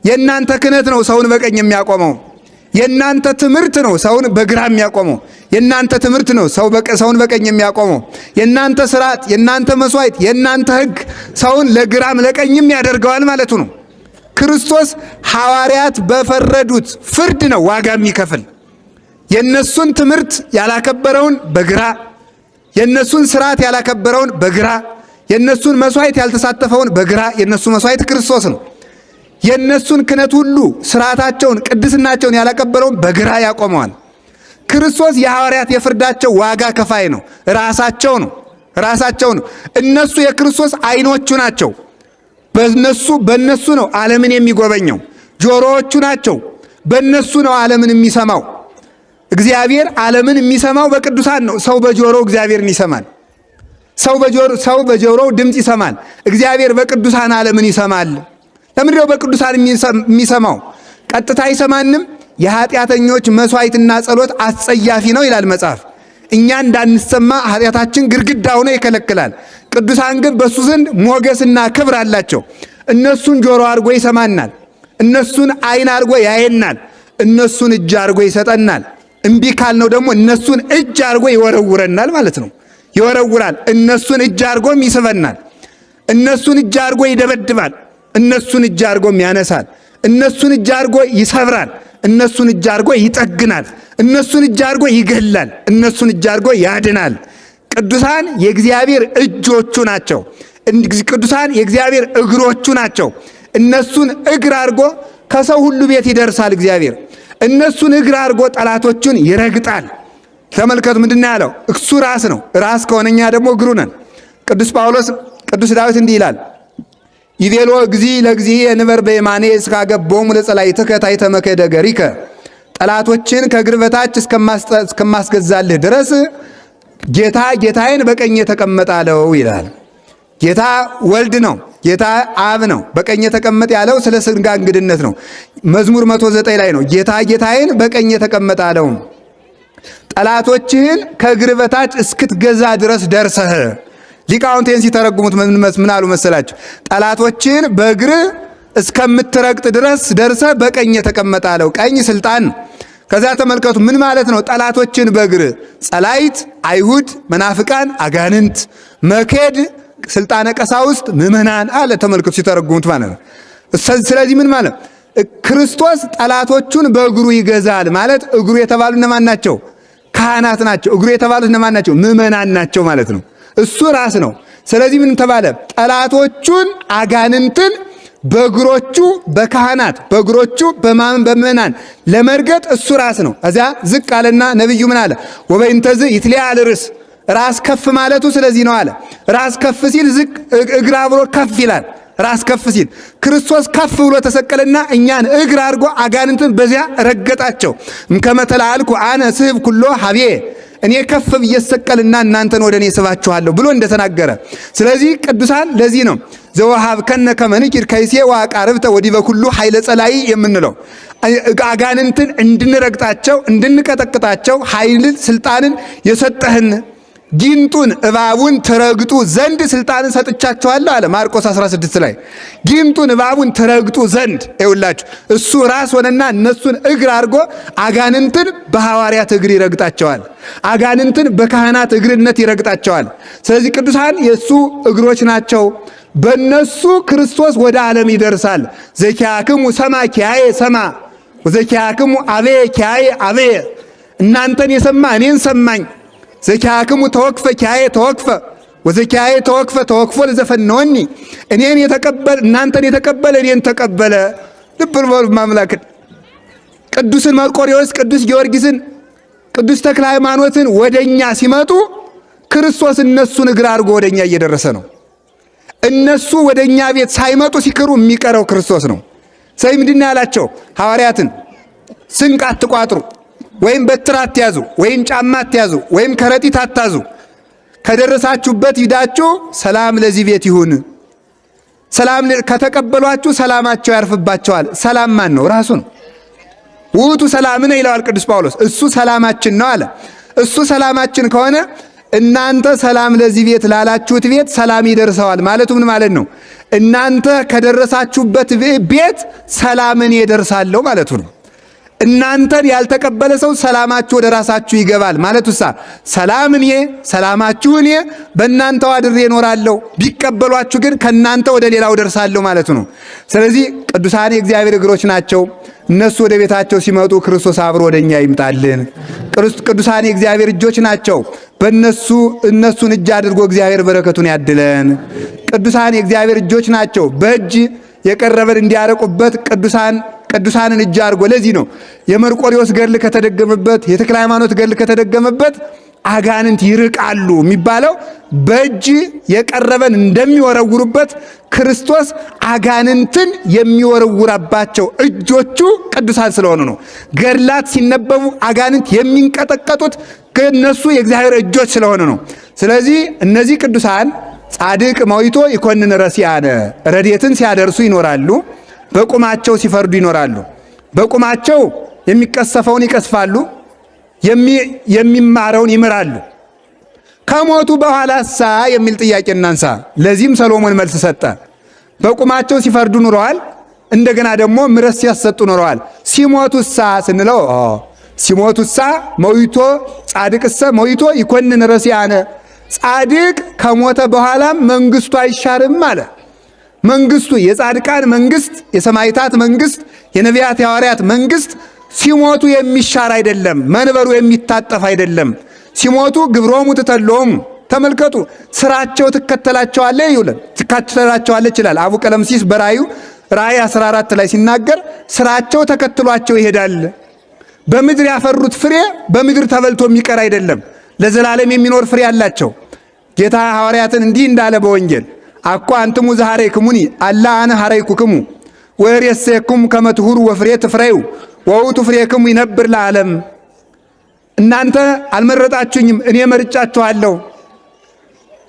የእናንተ ክህነት ነው ሰውን በቀኝ የሚያቆመው። የእናንተ ትምህርት ነው ሰውን በግራ የሚያቆመው። የእናንተ ትምህርት ነው ሰውን በቀኝ የሚያቆመው። የእናንተ ስርዓት፣ የእናንተ መስዋዕት፣ የእናንተ ሕግ ሰውን ለግራም ለቀኝም ያደርገዋል ማለቱ ነው። ክርስቶስ ሐዋርያት በፈረዱት ፍርድ ነው ዋጋ የሚከፍል። የነሱን ትምህርት ያላከበረውን በግራ፣ የነሱን ስርዓት ያላከበረውን በግራ፣ የነሱን መስዋዕት ያልተሳተፈውን በግራ። የነሱ መስዋዕት ክርስቶስ ነው። የነሱን ክህነት ሁሉ ስርዓታቸውን፣ ቅድስናቸውን ያላከበረውን በግራ ያቆመዋል። ክርስቶስ የሐዋርያት የፍርዳቸው ዋጋ ከፋይ ነው። ራሳቸው ነው። እነሱ የክርስቶስ ዓይኖቹ ናቸው። በእነሱ ነው ዓለምን የሚጎበኘው። ጆሮዎቹ ናቸው። በእነሱ ነው ዓለምን የሚሰማው። እግዚአብሔር ዓለምን የሚሰማው በቅዱሳን ነው። ሰው በጆሮው እግዚአብሔርን ይሰማል። ሰው በጆሮው ድምፅ ይሰማል። እግዚአብሔር በቅዱሳን ዓለምን ይሰማል። ለምንድን ነው በቅዱሳን የሚሰማው? ቀጥታ አይሰማንም። የኃጢአተኞች መስዋዕትና ጸሎት አስጸያፊ ነው ይላል መጽሐፍ። እኛ እንዳንሰማ ኃጢአታችን ግድግዳ ሆኖ ይከለክላል። ቅዱሳን ግን በሱ ዘንድ ሞገስና ክብር አላቸው። እነሱን ጆሮ አድርጎ ይሰማናል። እነሱን ዓይን አድርጎ ያየናል። እነሱን እጅ አድርጎ ይሰጠናል። እምቢ ካልነው ደግሞ እነሱን እጅ አድርጎ ይወረውረናል ማለት ነው። ይወረውራል። እነሱን እጅ አድርጎም ይስበናል። እነሱን እጅ አድርጎ ይደበድባል። እነሱን እጅ አድርጎም ያነሳል። እነሱን እጅ አድርጎ ይሰብራል። እነሱን እጅ አድርጎ ይጠግናል። እነሱን እጅ አድርጎ ይገላል። እነሱን እጅ አድርጎ ያድናል። ቅዱሳን የእግዚአብሔር እጆቹ ናቸው። ቅዱሳን የእግዚአብሔር እግሮቹ ናቸው። እነሱን እግር አድርጎ ከሰው ሁሉ ቤት ይደርሳል እግዚአብሔር። እነሱን እግር አድርጎ ጠላቶቹን ይረግጣል። ተመልከቱ ምንድነው ያለው? እሱ ራስ ነው። ራስ ከሆነኛ ደግሞ እግሩ ነን። ቅዱስ ዳዊት እንዲህ ይላል፣ ይቤሎ እግዚ ለእግዚ የንበር በየማኔ እስካገቦሙ ለጸላእትከ ታሕተ መክሕደ እገሪከ። ጠላቶችን ከእግር በታች እስከማስገዛልህ ድረስ ጌታዬን በቀኝ የተቀመጠ አለው ይላል። ጌታ ወልድ ነው። ጌታ አብ ነው። በቀኝ የተቀመጠ ያለው ስለ ሥጋ እንግድነት ነው። መዝሙር 109 ላይ ነው። ጌታዬን በቀኝ የተቀመጠ አለው። ጠላቶችህን ከእግር በታች እስክትገዛ ድረስ ደርሰህ። ሊቃውንቴን ሲተረጉሙት ምን አሉ መሰላችሁ? ጠላቶችህን በእግር እስከምትረግጥ ድረስ ደርሰህ በቀኝ የተቀመጠ አለው። ቀኝ ስልጣን። ከዛ ተመልከቱ ምን ማለት ነው? ጠላቶችን በእግር ጸላይት፣ አይሁድ፣ መናፍቃን፣ አጋንንት፣ መኬድ ስልጣነ ቀሳውስት፣ ምዕመናን አለ። ተመልከቱ ሲተረጉሙት ማለት ነው። ስለዚህ ምን ማለት ክርስቶስ ጠላቶቹን በእግሩ ይገዛል ማለት እግሩ የተባሉ እነማን ናቸው? ካህናት ናቸው። እግሩ የተባሉት እነማን ናቸው? ምዕመናን ናቸው ማለት ነው። እሱ ራስ ነው። ስለዚህ ምን ተባለ? ጠላቶቹን አጋንንትን በእግሮቹ በካህናት በእግሮቹ በምዕመናን ለመርገጥ እሱ ራስ ነው። እዚያ ዝቅ አለና ነብዩ ምን አለ? ወበእንተዝ ይትለዓል ርእስ። ራስ ከፍ ማለቱ ስለዚህ ነው አለ። ራስ ከፍ ሲል ዝቅ እግር አብሮ ከፍ ይላል። ራስ ከፍ ሲል ክርስቶስ ከፍ ብሎ ተሰቀለና እኛን እግር አድርጎ አጋንንትን በዚያ ረገጣቸው። እምከመ ተለዓልኩ አነ ስሕብ ኩሎ ሀቤ። እኔ ከፍ ብዬ እሰቀልና እናንተን ወደ እኔ ስባችኋለሁ ብሎ እንደተናገረ። ስለዚህ ቅዱሳን ለዚህ ነው ዘወሃብከነ ከመ ንኪር ከይሴ ወአቃርብተ ወዲበ ኩሉ ኃይለ ጸላይ የምንለው። አጋንንትን እንድንረግጣቸው እንድንቀጠቅጣቸው ኃይልን ስልጣንን የሰጠህን ጊንጡን እባቡን ትረግጡ ዘንድ ስልጣንን ሰጥቻቸዋለሁ አለ ማርቆስ 16 ላይ። ጊንጡን እባቡን ትረግጡ ዘንድ ይውላችሁ እሱ ራስ ሆነና እነሱን እግር አድርጎ አጋንንትን በሐዋርያት እግር ይረግጣቸዋል። አጋንንትን በካህናት እግርነት ይረግጣቸዋል። ስለዚህ ቅዱሳን የእሱ እግሮች ናቸው። በእነሱ ክርስቶስ ወደ ዓለም ይደርሳል። ዘኪያክሙ ሰማ ኪያዬ ሰማ ወዘኪያክሙ አቤ ኪያዬ አቤ። እናንተን የሰማ እኔን ሰማኝ። ዘኪያክሙ ተወክፈ ኪያዬ ተወክፈ ወዘኪያዬ ተወክፈ ተወክፎ ለዘፈነወኒ። እኔን የተቀበለ እናንተን የተቀበለ እኔን ተቀበለ። ልብ በሉ ማምላክን ቅዱስን መርቆሬዎስ፣ ቅዱስ ጊዮርጊስን፣ ቅዱስ ተክለ ሃይማኖትን ወደኛ ሲመጡ ክርስቶስ እነሱን እግር አድርጎ ወደኛ እየደረሰ ነው። እነሱ ወደኛ ቤት ሳይመጡ ሲቀሩ የሚቀረው ክርስቶስ ነው። ስለዚህ ምንድን ነው ያላቸው ሐዋርያትን? ስንቅ አትቋጥሩ፣ ወይም በትር አትያዙ፣ ወይም ጫማ አትያዙ፣ ወይም ከረጢት አታዙ። ከደረሳችሁበት ሂዳችሁ ሰላም ለዚህ ቤት ይሁን። ሰላም ከተቀበሏችሁ ሰላማቸው ያርፍባቸዋል። ሰላም ማን ነው? ራሱ ነው። ውእቱ ሰላምነ ይለዋል ቅዱስ ጳውሎስ። እሱ ሰላማችን ነው አለ። እሱ ሰላማችን ከሆነ እናንተ ሰላም ለዚህ ቤት ላላችሁት ቤት ሰላም ይደርሰዋል ማለቱ ምን ማለት ነው? እናንተ ከደረሳችሁበት ቤት ሰላምን ይደርሳለሁ ማለቱ ነው። እናንተን ያልተቀበለ ሰው ሰላማችሁ ወደ ራሳችሁ ይገባል ማለቱሳ ሰላም እኔ ሰላማችሁ እኔ በእናንተው አድሬ እኖራለሁ፣ ቢቀበሏችሁ ግን ከእናንተ ወደ ሌላው ደርሳለሁ ማለቱ ነው። ስለዚህ ቅዱሳን የእግዚአብሔር እግሮች ናቸው። እነሱ ወደ ቤታቸው ሲመጡ ክርስቶስ አብሮ ወደኛ ይምጣልን። ቅዱሳን የእግዚአብሔር እጆች ናቸው። በእነሱ እነሱን እጅ አድርጎ እግዚአብሔር በረከቱን ያድለን። ቅዱሳን የእግዚአብሔር እጆች ናቸው። በእጅ የቀረበን እንዲያረቁበት ቅዱሳንን እጅ አድርጎ። ለዚህ ነው የመርቆሬዎስ ገድል ከተደገመበት የተክለ ሃይማኖት ገድል ከተደገመበት አጋንንት ይርቃሉ የሚባለው። በእጅ የቀረበን እንደሚወረውሩበት ክርስቶስ አጋንንትን የሚወረውራባቸው እጆቹ ቅዱሳን ስለሆኑ ነው። ገድላት ሲነበቡ አጋንንት የሚንቀጠቀጡት ከነሱ የእግዚአብሔር እጆች ስለሆኑ ነው። ስለዚህ እነዚህ ቅዱሳን ጻድቅ መዊቶ ይኮንን ረሲአነ ረድኤትን ሲያደርሱ ይኖራሉ። በቁማቸው ሲፈርዱ ይኖራሉ። በቁማቸው የሚቀሰፈውን ይቀስፋሉ፣ የሚማረውን ይምራሉ። ከሞቱ በኋላሳ የሚል ጥያቄ እናንሳ። ለዚህም ሰሎሞን መልስ ሰጠ። በቁማቸው ሲፈርዱ ኑረዋል። እንደገና ደግሞ ምሕረት ሲያሰጡ ኑረዋል። ሲሞቱሳ ስንለው ሲሞቱሳ መዊቶ ጻድቅሰ መዊቶ ይኮንን ረሲአነ ጻድቅ ከሞተ በኋላም መንግስቱ አይሻርም አለ። መንግስቱ የጻድቃን መንግስት፣ የሰማዕታት መንግስት፣ የነቢያት የሐዋርያት መንግስት ሲሞቱ የሚሻር አይደለም። መንበሩ የሚታጠፍ አይደለም። ሲሞቱ ግብሮሙ ትተሎሙ። ተመልከቱ፣ ስራቸው ትከተላቸዋለች ይውላል ትከተላቸዋለች ይላል አቡ ቀለምሲስ በራእዩ ራእይ 14 ላይ ሲናገር ስራቸው ተከትሏቸው ይሄዳል። በምድር ያፈሩት ፍሬ በምድር ተበልቶ የሚቀር አይደለም። ለዘላለም የሚኖር ፍሬ አላቸው። ጌታ ሐዋርያትን እንዲህ እንዳለ በወንጌል አኳ አንትሙ ዘሐረይክሙኒ አላ አነ ሐረይኩክሙ ወሬሰየክሙ ከመ ትሁሩ ወፍሬ ትፍረዩ ወውቱ ፍሬክሙ ይነብር ለዓለም። እናንተ አልመረጣችሁኝም፣ እኔ መርጫችኋለሁ።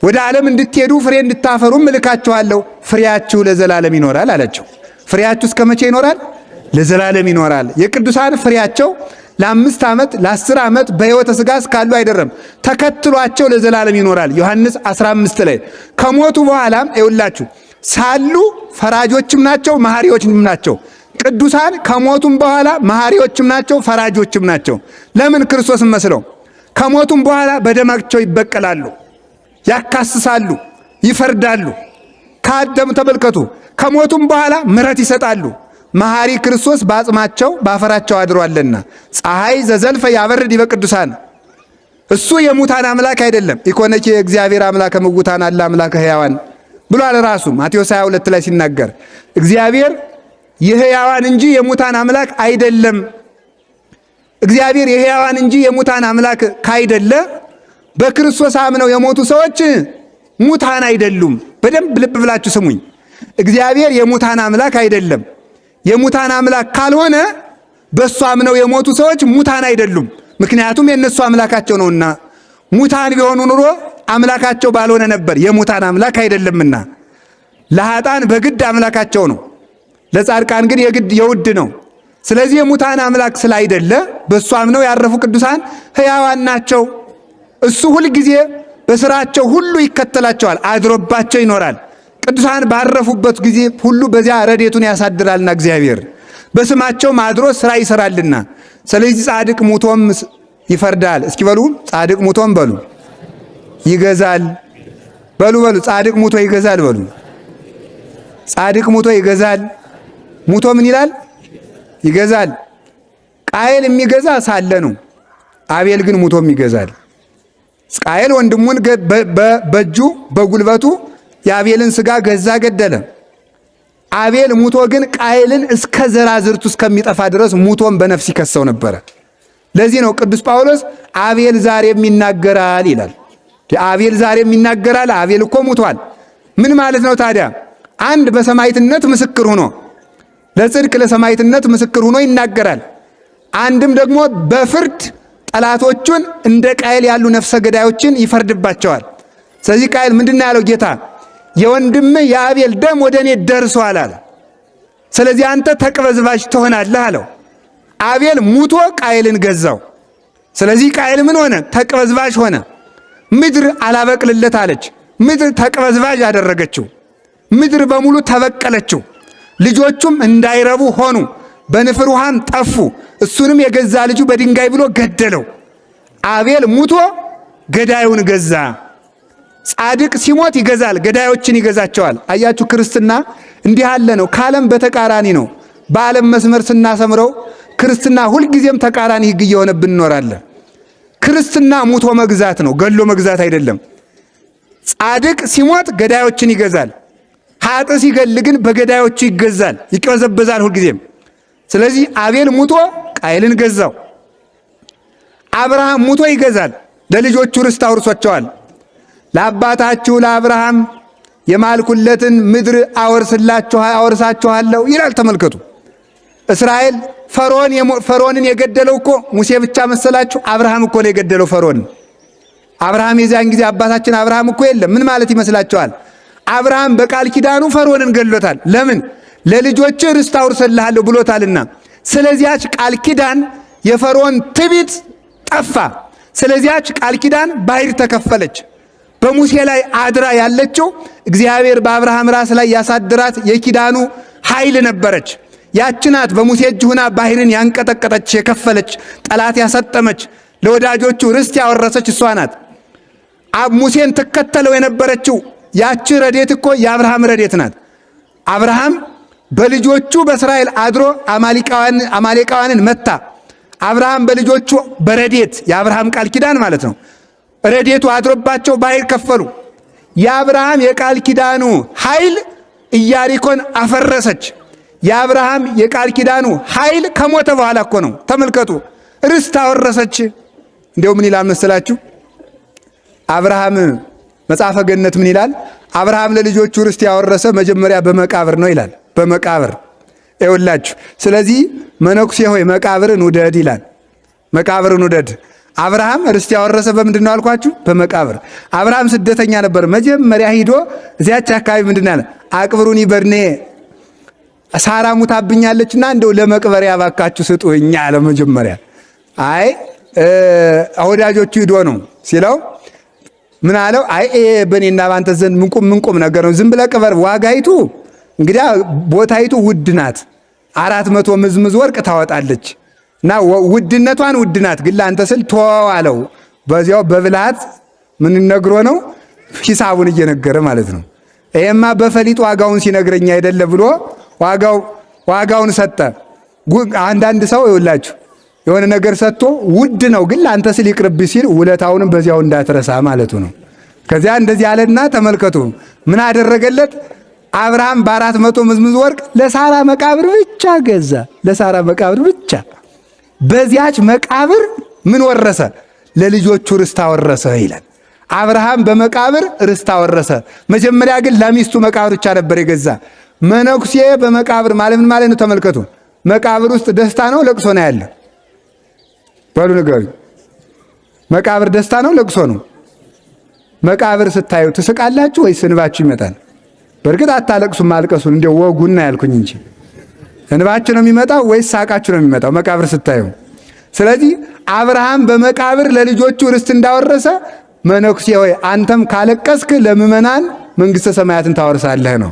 ወደ ዓለም እንድትሄዱ ፍሬ እንድታፈሩም እልካችኋለሁ። ፍሬያችሁ ለዘላለም ይኖራል አላቸው። ፍሬያችሁ እስከ መቼ ይኖራል? ለዘላለም ይኖራል። የቅዱሳን ፍሬያቸው ለ5 ዓመት ለ10 ዓመት በሕይወተ ሥጋ እስካሉ አይደረም፣ ተከትሏቸው ለዘላለም ይኖራል። ዮሐንስ 15 ላይ ከሞቱ በኋላም ይውላችሁ ሳሉ ፈራጆችም ናቸው መሐሪዎችም ናቸው። ቅዱሳን ከሞቱም በኋላ መሐሪዎችም ናቸው ፈራጆችም ናቸው። ለምን? ክርስቶስን መስለው ከሞቱም በኋላ በደማቸው ይበቀላሉ፣ ያካስሳሉ፣ ይፈርዳሉ። ካደም ተመልከቱ፣ ከሞቱም በኋላ ምሕረት ይሰጣሉ። መሐሪ ክርስቶስ በአጽማቸው ባፈራቸው አድሯልና ፀሐይ ዘዘልፈ ያበርድ በቅዱሳን። እሱ የሙታን አምላክ አይደለም። ኢኮነኪ እግዚአብሔር አምላከ ምውታን አለ አምላከ ሕያዋን ብሏል ራሱ ማቴዎስ 22 ላይ ሲናገር እግዚአብሔር የሕያዋን እንጂ የሙታን አምላክ አይደለም። እግዚአብሔር የሕያዋን እንጂ የሙታን አምላክ ካይደለ በክርስቶስ አምነው የሞቱ ሰዎች ሙታን አይደሉም። በደንብ ልብ ብላችሁ ስሙኝ። እግዚአብሔር የሙታን አምላክ አይደለም። የሙታን አምላክ ካልሆነ በእሱ አምነው የሞቱ ሰዎች ሙታን አይደሉም። ምክንያቱም የእነሱ አምላካቸው ነውና ሙታን ቢሆኑ ኑሮ አምላካቸው ባልሆነ ነበር። የሙታን አምላክ አይደለምና ለኃጥአን በግድ አምላካቸው ነው፣ ለጻድቃን ግን የግድ የውድ ነው። ስለዚህ የሙታን አምላክ ስላይደለ በእሱ አምነው ያረፉ ቅዱሳን ሕያዋን ናቸው። እሱ ሁልጊዜ በስራቸው ሁሉ ይከተላቸዋል፣ አድሮባቸው ይኖራል። ቅዱሳን ባረፉበት ጊዜ ሁሉ በዚያ ረድኤቱን ያሳድራልና እግዚአብሔር በስማቸውም አድሮ ስራ ይሰራልና። ስለዚህ ጻድቅ ሙቶም ይፈርዳል። እስኪ በሉ ጻድቅ ሙቶም በሉ ይገዛል። በሉ ጻድቅ ሙቶ ይገዛል። በሉ ጻድቅ ሙቶ ይገዛል። ሙቶ ምን ይላል? ይገዛል። ቃየል የሚገዛ ሳለ ነው። አቤል ግን ሙቶም ይገዛል። ቃየል ወንድሙን በእጁ በጉልበቱ የአቤልን ስጋ ገዛ፣ ገደለ። አቤል ሙቶ ግን ቃየልን እስከ ዘራዝርቱ እስከሚጠፋ ድረስ ሙቶም በነፍስ ይከሰው ነበረ። ለዚህ ነው ቅዱስ ጳውሎስ አቤል ዛሬም ይናገራል ይላል። አቤል ዛሬም ይናገራል። አቤል እኮ ሙቷል። ምን ማለት ነው ታዲያ? አንድ በሰማዕትነት ምስክር ሆኖ ለጽድቅ ለሰማዕትነት ምስክር ሆኖ ይናገራል። አንድም ደግሞ በፍርድ ጠላቶቹን እንደ ቃየል ያሉ ነፍሰ ገዳዮችን ይፈርድባቸዋል። ስለዚህ ቃየል ምንድን ነው ያለው? ጌታ የወንድምህ የአቤል ደም ወደ እኔ ደርሷል አለ። ስለዚህ አንተ ተቅበዝባዥ ትሆናለህ አለው። አቤል ሙቶ ቃየልን ገዛው። ስለዚህ ቃየል ምን ሆነ? ተቅበዝባዥ ሆነ። ምድር አላበቅልለት አለች። ምድር ተቅበዝባዥ አደረገችው። ምድር በሙሉ ተበቀለችው። ልጆቹም እንዳይረቡ ሆኑ፣ በንፍር ውሃም ጠፉ። እሱንም የገዛ ልጁ በድንጋይ ብሎ ገደለው። አቤል ሙቶ ገዳዩን ገዛ። ጻድቅ ሲሞት ይገዛል፣ ገዳዮችን ይገዛቸዋል። አያችሁ፣ ክርስትና እንዲህ ያለ ነው። ከዓለም በተቃራኒ ነው። በዓለም መስመር ስናሰምረው ክርስትና ሁልጊዜም ተቃራኒ ሕግ እየሆነብን እንኖራለን። ክርስትና ሙቶ መግዛት ነው፣ ገሎ መግዛት አይደለም። ጻድቅ ሲሞት ገዳዮችን ይገዛል። ኃጥ ሲገል ግን በገዳዮቹ ይገዛል፣ ይቀበዘበዛል ሁልጊዜም። ስለዚህ አቤል ሙቶ ቃየልን ገዛው። አብርሃም ሙቶ ይገዛል፣ ለልጆቹ ርስት አውርሷቸዋል። ለአባታችሁ ለአብርሃም የማልኩለትን ምድር አወርሳችኋለሁ ይላል። ተመልከቱ። እስራኤል ፈርዖንን የገደለው እኮ ሙሴ ብቻ መሰላችሁ? አብርሃም እኮ ነው የገደለው ፈርዖንን። አብርሃም የዚያን ጊዜ አባታችን አብርሃም እኮ የለም። ምን ማለት ይመስላችኋል? አብርሃም በቃል ኪዳኑ ፈርዖንን ገድሎታል። ለምን? ለልጆች ርስት አውርሰልሃለሁ ብሎታልና። ስለዚያች ቃል ኪዳን የፈርዖን ትዕቢት ጠፋ። ስለዚያች ቃል ኪዳን ባሕር ተከፈለች። በሙሴ ላይ አድራ ያለችው እግዚአብሔር በአብርሃም ራስ ላይ ያሳድራት የኪዳኑ ኃይል ነበረች። ያች ናት በሙሴ እጅ ሆና ባሕርን ያንቀጠቀጠች፣ የከፈለች፣ ጠላት ያሰጠመች፣ ለወዳጆቹ ርስት ያወረሰች እሷ ናት። ሙሴን ትከተለው የነበረችው ያች ረድኤት እኮ የአብርሃም ረድኤት ናት። አብርሃም በልጆቹ በእስራኤል አድሮ አማሌቃውያንን መታ። አብርሃም በልጆቹ በረድኤት የአብርሃም ቃል ኪዳን ማለት ነው። ረድኤቱ አድሮባቸው ባሕር ከፈሉ። የአብርሃም የቃል ኪዳኑ ኃይል ኢያሪኮን አፈረሰች። የአብርሃም የቃል ኪዳኑ ኃይል ከሞተ በኋላ እኮ ነው። ተመልከቱ፣ ርስት አወረሰች። እንዲያው ምን ይላል መሰላችሁ? አብርሃም መጽሐፈ ገነት ምን ይላል? አብርሃም ለልጆቹ ርስት ያወረሰ መጀመሪያ በመቃብር ነው ይላል። በመቃብር ይውላችሁ። ስለዚህ መነኩሴ ሆይ መቃብርን ውደድ ይላል። መቃብርን ውደድ። አብርሃም ርስት ያወረሰ በምንድን ነው አልኳችሁ? በመቃብር። አብርሃም ስደተኛ ነበር። መጀመሪያ ሂዶ እዚያች አካባቢ ምንድን አለ? አቅብሩኒ በድኔ ሳራ ሙታብኛለችና እንደው ለመቅበሪያ ባካችሁ ስጡኝ አለ። መጀመሪያ አይ ወዳጆቹ ሂዶ ነው ሲለው ምን አለው? አይ በእኔና ባንተ ዘንድ ምንቁም ነገር ነው፣ ዝም ብለህ ቅበር። ዋጋይቱ እንግዲያ ቦታይቱ ውድ ናት፣ 400 ምዝምዝ ወርቅ ታወጣለች እና ውድነቷን ውድ ናት፣ ግን ለአንተ ስል ተወው አለው። በዚያው በብልሃት ምን ነግሮ ነው? ሂሳቡን እየነገረ ማለት ነው። ይሄማ በፈሊጥ ዋጋውን ሲነግረኝ አይደለ ብሎ ዋጋውን ሰጠ። አንዳንድ ሰው ይውላችሁ የሆነ ነገር ሰጥቶ ውድ ነው ግን ለአንተ ስል ይቅርብህ ሲል ውለታውንም በዚያው እንዳትረሳ ማለቱ ነው። ከዚያ እንደዚህ አለና ተመልከቱ ምን አደረገለት? አብርሃም በ400 ምዝምዝ ወርቅ ለሳራ መቃብር ብቻ ገዛ። ለሳራ መቃብር ብቻ። በዚያች መቃብር ምን ወረሰ? ለልጆቹ ርስት አወረሰ ይላል። አብርሃም በመቃብር ርስት አወረሰ። መጀመሪያ ግን ለሚስቱ መቃብር ብቻ ነበር የገዛ። መነኩሴ በመቃብር ማለት ምን ማለት ነው? ተመልከቱ። መቃብር ውስጥ ደስታ ነው ለቅሶ ነው ያለ? በሉ ንገሩኝ። መቃብር ደስታ ነው ለቅሶ ነው? መቃብር ስታዩ ትስቃላችሁ ወይስ እንባችሁ ይመጣል? በእርግጥ አታለቅሱም፣ ማልቀሱን እንደ ወጉና ያልኩኝ እንጂ እንባችሁ ነው የሚመጣው ወይስ ሳቃችሁ ነው የሚመጣው መቃብር ስታዩ? ስለዚህ አብርሃም በመቃብር ለልጆቹ ርስት እንዳወረሰ መነኩሴ ሆይ አንተም ካለቀስክ ለምእመናን መንግሥተ ሰማያትን ታወርሳለህ ነው።